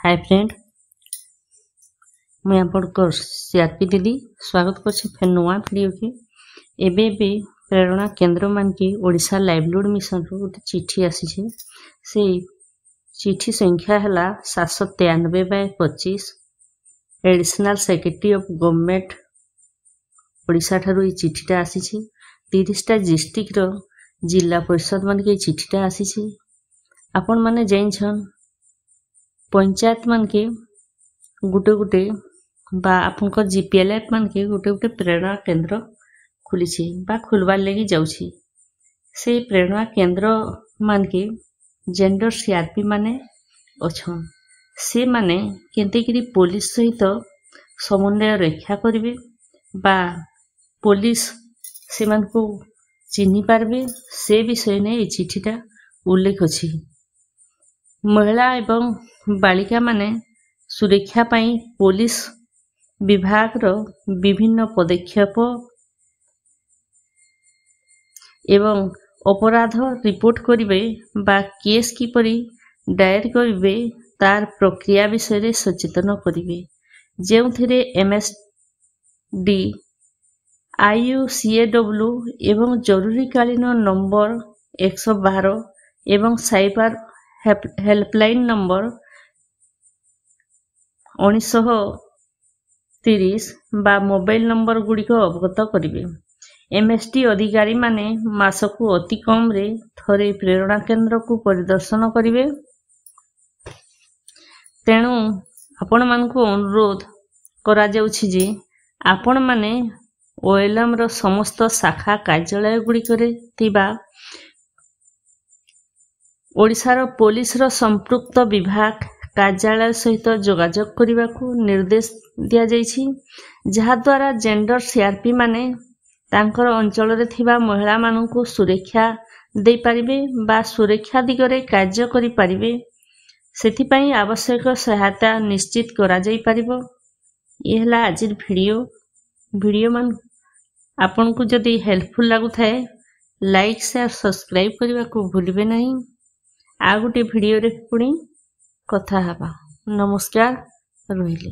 Hi friend, मैं आपको CRP दीदी स्वागत करछि फेर नुआ वीडियो के। एबे प्रेरणा केन्द्र मान के ओडिशा लाइवलीहुड मिशन रो गोटे चिठी आसी छे। से चिठी संख्या हला 793/25 additional secretary of government Odisha ठारू ई चिठीटा आसी छे। 30टा डिस्ट्रिक्ट रो जिला परिषद मान के चिठीटा आसी छे। आपण माने जाइन पंचायत मान के गुटे गुटे बा आपनकर जीपीएलएफ मान के गुटे गुटे प्रेरणा केंद्र खुली छे बा खुलवार लगी जाउछी। से प्रेरणा केंद्र मान के जेंडर सीआरपी माने अछन। से माने केंते करी पुलिस सहित समन्वय रक्षा करिवे बा पुलिस से मान को चिन्ही पारबे, से विषय ने ए चिठीटा उल्लेख अछि। महिला एवं बालिका माने सुरक्षा पाई पुलिस विभाग रो विभिन्न पदक्षेप एवं अपराध रिपोर्ट करिवे बा केस किपरि दायर करिवे तार प्रक्रिया विषय रे सचेतन करिवे। जेउथिरे एमएसडी आईयूसीएडब्ल्यू एवं जरूरीकालीन नंबर 112 एवं साइबर हेल्पलाइन नंबर 1930 बा मोबाइल नंबर गुड़िक अवगत करिवे। एमएसडी अधिकारी माने मासकु अति कम रे थरे प्रेरणा केंद्र को परिदर्शन करिवे। तेणु आपण मानकु अनुरोध करा जाउछि जे आपण माने ओएलएम रो समस्त शाखा कार्यालय गुड़िक रे थिबा ओडिशार पुलिस रो संपृक्त विभाग कार्यालय सहित जोगाजोग करने को निर्देश दिया जाइछि, जहा द्वारा जेंडर सीआरपी माने तांकर अंचल रे थिबा महिला माननकु सुरक्षा दे पारिबे बा सुरक्षा दिगरे कार्य करि पारिबे। सेथि पई आवश्यक सहायता निश्चित करा जाई पारिबो। ये हला आजिर वीडियो मान आपन को जदि हेल्पफुल लागु थाए लाइक शेयर सब्सक्राइब करबा को भूलिबे नहीं। आ गोटे वीडियो रे पुणी कथा हबा। नमस्कार, रहिली।